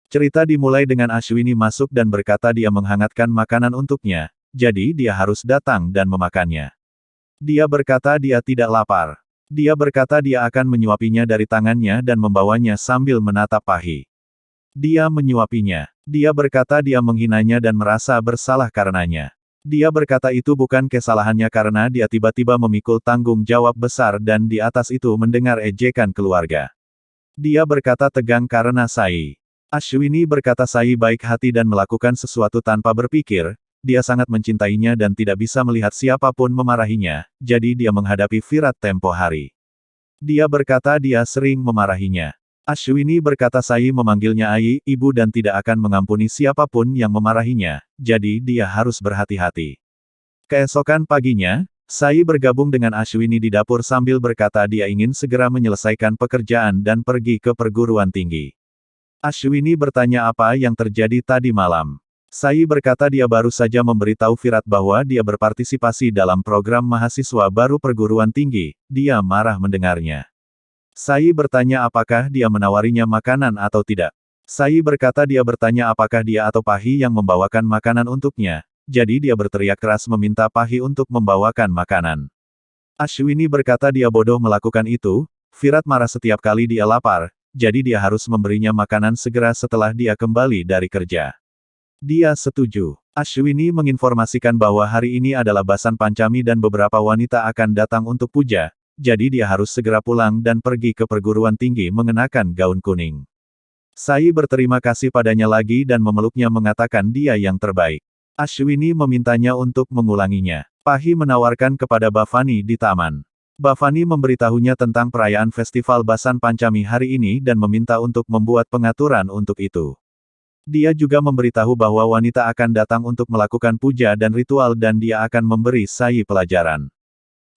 Cerita dimulai dengan Ashwini masuk dan berkata dia menghangatkan makanan untuknya, jadi dia harus datang dan memakannya. Dia berkata dia tidak lapar. Dia berkata dia akan menyuapinya dari tangannya dan membawanya sambil menatap Pahi. Dia menyuapinya. Dia berkata dia menghinanya dan merasa bersalah karenanya. Dia berkata itu bukan kesalahannya karena dia tiba-tiba memikul tanggung jawab besar dan di atas itu mendengar ejekan keluarga. Dia berkata tegang karena Sai. Ashwini berkata Sai baik hati dan melakukan sesuatu tanpa berpikir, dia sangat mencintainya dan tidak bisa melihat siapapun memarahinya, jadi dia menghadapi Virat tempo hari. Dia berkata dia sering memarahinya. Ashwini berkata Sai memanggilnya Ai, ibu dan tidak akan mengampuni siapapun yang memarahinya, jadi dia harus berhati-hati. Keesokan paginya, Sai bergabung dengan Ashwini di dapur sambil berkata dia ingin segera menyelesaikan pekerjaan dan pergi ke perguruan tinggi. Ashwini bertanya apa yang terjadi tadi malam. Sai berkata dia baru saja memberitahu Virat bahwa dia berpartisipasi dalam program mahasiswa baru perguruan tinggi, dia marah mendengarnya. Sai bertanya apakah dia menawarinya makanan atau tidak. Sai berkata dia bertanya apakah dia atau Pahi yang membawakan makanan untuknya, jadi dia berteriak keras meminta Pahi untuk membawakan makanan. Ashwini berkata dia bodoh melakukan itu, Virat marah setiap kali dia lapar, jadi dia harus memberinya makanan segera setelah dia kembali dari kerja. Dia setuju. Ashwini menginformasikan bahwa hari ini adalah Basan Pancami dan beberapa wanita akan datang untuk puja, jadi dia harus segera pulang dan pergi ke perguruan tinggi mengenakan gaun kuning. Sai berterima kasih padanya lagi dan memeluknya mengatakan dia yang terbaik. Ashwini memintanya untuk mengulanginya. Pahi menawarkan kepada Bhavani di taman. Bhavani memberitahunya tentang perayaan festival Basan Pancami hari ini dan meminta untuk membuat pengaturan untuk itu. Dia juga memberitahu bahwa wanita akan datang untuk melakukan puja dan ritual dan dia akan memberi Sai pelajaran.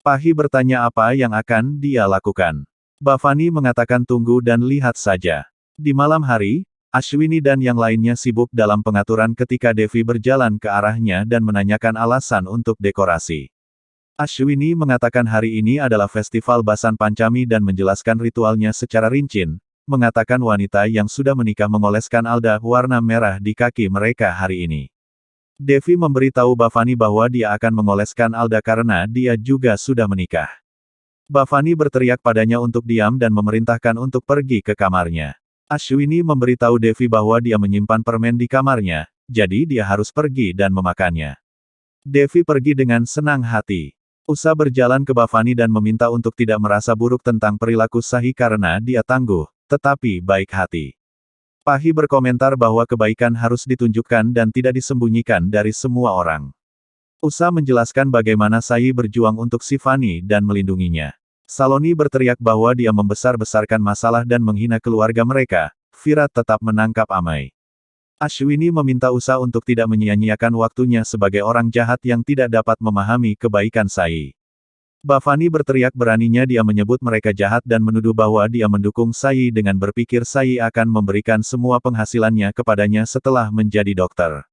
Pahi bertanya apa yang akan dia lakukan. Bhavani mengatakan tunggu dan lihat saja. Di malam hari, Ashwini dan yang lainnya sibuk dalam pengaturan ketika Devi berjalan ke arahnya dan menanyakan alasan untuk dekorasi. Ashwini mengatakan hari ini adalah festival Basan Pancami dan menjelaskan ritualnya secara rinci. Mengatakan wanita yang sudah menikah mengoleskan alda warna merah di kaki mereka hari ini. Devi memberitahu Bhavani bahwa dia akan mengoleskan alda karena dia juga sudah menikah. Bhavani berteriak padanya untuk diam dan memerintahkan untuk pergi ke kamarnya. Ashwini memberitahu Devi bahwa dia menyimpan permen di kamarnya, jadi dia harus pergi dan memakannya. Devi pergi dengan senang hati. Usa berjalan ke Bhavani dan meminta untuk tidak merasa buruk tentang perilaku Sahi karena dia tangguh, tetapi baik hati. Pahi berkomentar bahwa kebaikan harus ditunjukkan dan tidak disembunyikan dari semua orang. Usa menjelaskan bagaimana Sai berjuang untuk Shivani dan melindunginya. Saloni berteriak bahwa dia membesar-besarkan masalah dan menghina keluarga mereka. Virat tetap menangkap Amai. Ashwini meminta Usa untuk tidak menyia-nyiakan waktunya sebagai orang jahat yang tidak dapat memahami kebaikan Sai. Bhavani berteriak beraninya dia menyebut mereka jahat dan menuduh bahwa dia mendukung Sai dengan berpikir Sai akan memberikan semua penghasilannya kepadanya setelah menjadi dokter.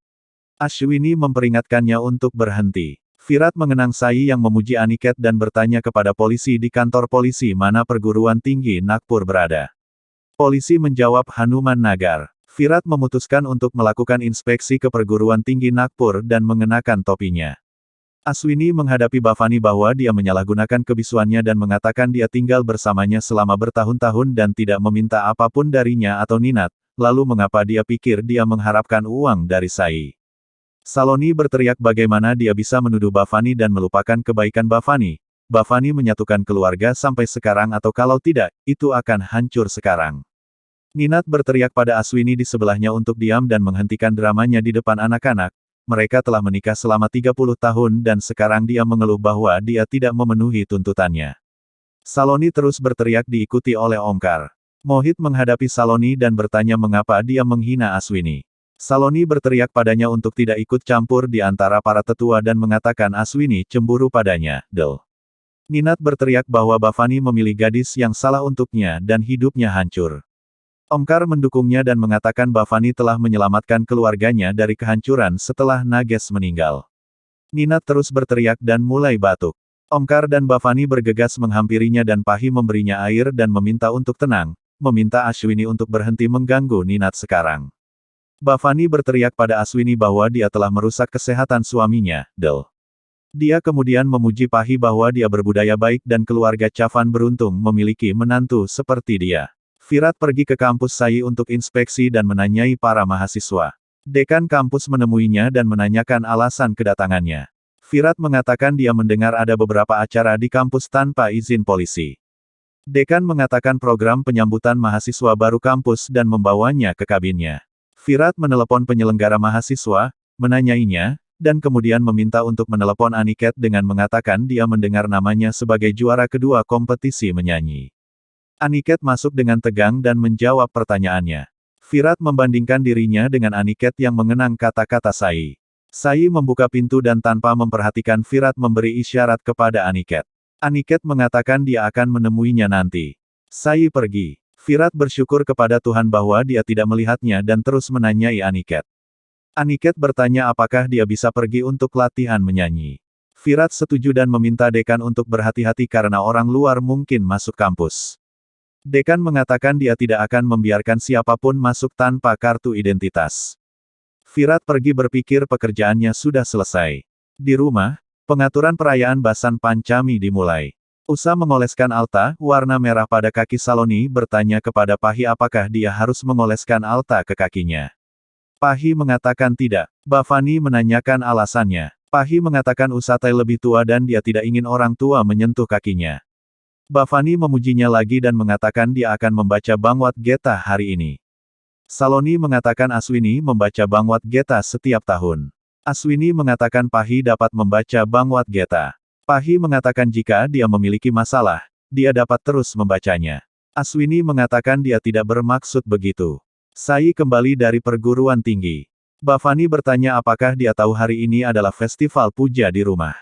Ashwini memperingatkannya untuk berhenti. Virat mengenang Sai yang memuji Aniket dan bertanya kepada polisi di kantor polisi mana perguruan tinggi Nagpur berada. Polisi menjawab Hanuman Nagar. Virat memutuskan untuk melakukan inspeksi ke perguruan tinggi Nagpur dan mengenakan topinya. Ashwini menghadapi Bhavani bahwa dia menyalahgunakan kebisuannya dan mengatakan dia tinggal bersamanya selama bertahun-tahun dan tidak meminta apapun darinya atau Ninat, lalu mengapa dia pikir dia mengharapkan uang dari Sai. Saloni berteriak bagaimana dia bisa menuduh Bhavani dan melupakan kebaikan Bhavani. Bhavani menyatukan keluarga sampai sekarang atau kalau tidak, itu akan hancur sekarang. Ninat berteriak pada Ashwini di sebelahnya untuk diam dan menghentikan dramanya di depan anak-anak. Mereka telah menikah selama 30 tahun dan sekarang dia mengeluh bahwa dia tidak memenuhi tuntutannya. Saloni terus berteriak diikuti oleh Omkar. Mohit menghadapi Saloni dan bertanya mengapa dia menghina Ashwini. Saloni berteriak padanya untuk tidak ikut campur di antara para tetua dan mengatakan Ashwini cemburu padanya. Ninat berteriak bahwa Bhavani memilih gadis yang salah untuknya dan hidupnya hancur. Omkar mendukungnya dan mengatakan Bhavani telah menyelamatkan keluarganya dari kehancuran setelah Nages meninggal. Ninat terus berteriak dan mulai batuk. Omkar dan Bhavani bergegas menghampirinya dan Pahi memberinya air dan meminta untuk tenang, meminta Ashwini untuk berhenti mengganggu Ninat sekarang. Bhavani berteriak pada Aswini bahwa dia telah merusak kesehatan suaminya, Del. Dia kemudian memuji Pahi bahwa dia berbudaya baik dan keluarga Chavan beruntung memiliki menantu seperti dia. Virat pergi ke kampus Sai untuk inspeksi dan menanyai para mahasiswa. Dekan kampus menemuinya dan menanyakan alasan kedatangannya. Virat mengatakan dia mendengar ada beberapa acara di kampus tanpa izin polisi. Dekan mengatakan program penyambutan mahasiswa baru kampus dan membawanya ke kabinnya. Virat menelepon penyelenggara mahasiswa, menanyainya, dan kemudian meminta untuk menelepon Aniket dengan mengatakan dia mendengar namanya sebagai juara kedua kompetisi menyanyi. Aniket masuk dengan tegang dan menjawab pertanyaannya. Virat membandingkan dirinya dengan Aniket yang mengenang kata-kata Sai. Sai membuka pintu dan tanpa memperhatikan Virat memberi isyarat kepada Aniket. Aniket mengatakan dia akan menemuinya nanti. Sai pergi. Virat bersyukur kepada Tuhan bahwa dia tidak melihatnya dan terus menanyai Aniket. Aniket bertanya apakah dia bisa pergi untuk latihan menyanyi. Virat setuju dan meminta dekan untuk berhati-hati karena orang luar mungkin masuk kampus. Dekan mengatakan dia tidak akan membiarkan siapapun masuk tanpa kartu identitas. Virat pergi berpikir pekerjaannya sudah selesai. Di rumah, pengaturan perayaan Basan Pancami dimulai. Usa mengoleskan alta, warna merah pada kaki Saloni bertanya kepada Pahi apakah dia harus mengoleskan alta ke kakinya. Pahi mengatakan tidak. Bhavani menanyakan alasannya. Pahi mengatakan Usatai lebih tua dan dia tidak ingin orang tua menyentuh kakinya. Bhavani memujinya lagi dan mengatakan dia akan membaca Bhagavad Gita hari ini. Saloni mengatakan Aswini membaca Bhagavad Gita setiap tahun. Aswini mengatakan Pahi dapat membaca Bhagavad Gita. Pahi mengatakan jika dia memiliki masalah, dia dapat terus membacanya. Aswini mengatakan dia tidak bermaksud begitu. Sai kembali dari perguruan tinggi. Bhavani bertanya apakah dia tahu hari ini adalah festival puja di rumah.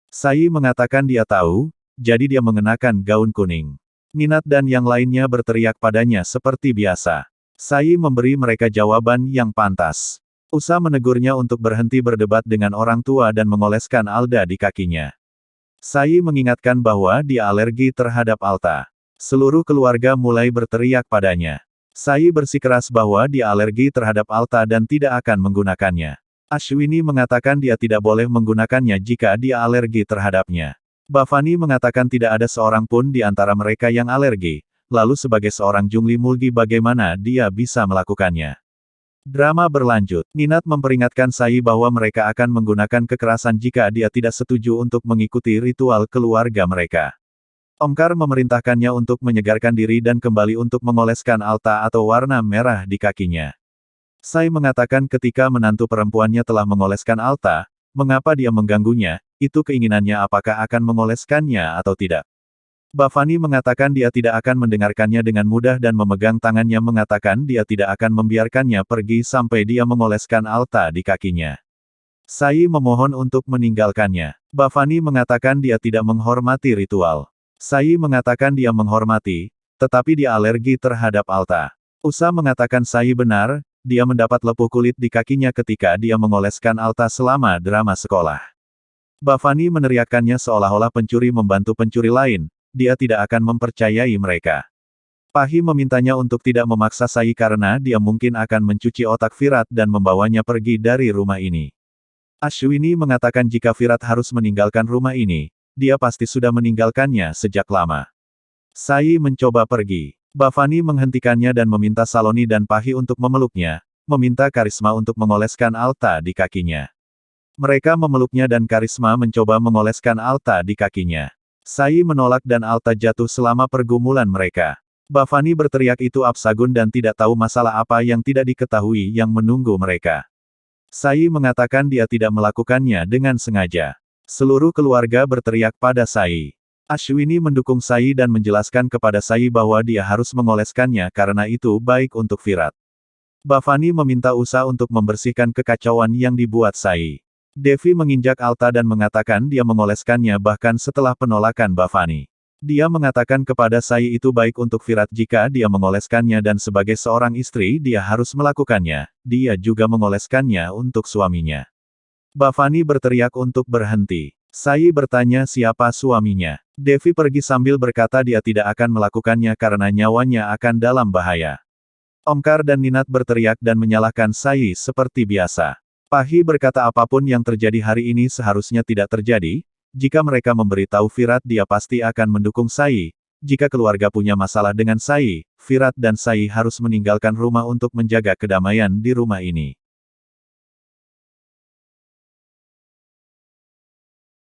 Sai mengatakan dia tahu, jadi dia mengenakan gaun kuning. Ninat dan yang lainnya berteriak padanya seperti biasa. Sai memberi mereka jawaban yang pantas. Usa menegurnya untuk berhenti berdebat dengan orang tua dan mengoleskan alda di kakinya. Sai mengingatkan bahwa dia alergi terhadap alta. Seluruh keluarga mulai berteriak padanya. Sai bersikeras bahwa dia alergi terhadap alta dan tidak akan menggunakannya. Ashwini mengatakan dia tidak boleh menggunakannya jika dia alergi terhadapnya. Bhavani mengatakan tidak ada seorang pun di antara mereka yang alergi, lalu sebagai seorang jungli mulgi bagaimana dia bisa melakukannya. Drama berlanjut. Ninat memperingatkan Sai bahwa mereka akan menggunakan kekerasan jika dia tidak setuju untuk mengikuti ritual keluarga mereka. Omkar memerintahkannya untuk menyegarkan diri dan kembali untuk mengoleskan alta atau warna merah di kakinya. Sai mengatakan ketika menantu perempuannya telah mengoleskan alta, mengapa dia mengganggunya, itu keinginannya apakah akan mengoleskannya atau tidak. Bhavani mengatakan dia tidak akan mendengarkannya dengan mudah dan memegang tangannya mengatakan dia tidak akan membiarkannya pergi sampai dia mengoleskan alta di kakinya. Sai memohon untuk meninggalkannya. Bhavani mengatakan dia tidak menghormati ritual. Sai mengatakan dia menghormati, tetapi dia alergi terhadap alta. Usa mengatakan Sai benar, dia mendapat lepuh kulit di kakinya ketika dia mengoleskan alta selama drama sekolah. Bhavani meneriakkannya seolah-olah pencuri membantu pencuri lain. Dia tidak akan mempercayai mereka. Pahi memintanya untuk tidak memaksa Sai karena dia mungkin akan mencuci otak Virat dan membawanya pergi dari rumah ini. Ashwini mengatakan jika Virat harus meninggalkan rumah ini, dia pasti sudah meninggalkannya sejak lama. Sai mencoba pergi. Bhavani menghentikannya dan meminta Saloni dan Pahi untuk memeluknya, meminta Karisma untuk mengoleskan alta di kakinya. Mereka memeluknya dan Karisma mencoba mengoleskan alta di kakinya. Sai menolak dan alta jatuh selama pergumulan mereka. Bhavani berteriak itu absagun dan tidak tahu masalah apa yang tidak diketahui yang menunggu mereka. Sai mengatakan dia tidak melakukannya dengan sengaja. Seluruh keluarga berteriak pada Sai. Ashwini mendukung Sai dan menjelaskan kepada Sai bahwa dia harus mengoleskannya karena itu baik untuk Virat. Bhavani meminta Usa untuk membersihkan kekacauan yang dibuat Sai. Devi menginjak alta dan mengatakan dia mengoleskannya bahkan setelah penolakan Bhavani. Dia mengatakan kepada Sai itu baik untuk Virat jika dia mengoleskannya dan sebagai seorang istri dia harus melakukannya, dia juga mengoleskannya untuk suaminya. Bhavani berteriak untuk berhenti. Sai bertanya siapa suaminya. Devi pergi sambil berkata dia tidak akan melakukannya karena nyawanya akan dalam bahaya. Omkar dan Ninat berteriak dan menyalahkan Sai seperti biasa. Pahi berkata apapun yang terjadi hari ini seharusnya tidak terjadi, jika mereka memberitahu Virat dia pasti akan mendukung Sai. Jika keluarga punya masalah dengan Sai, Virat dan Sai harus meninggalkan rumah untuk menjaga kedamaian di rumah ini.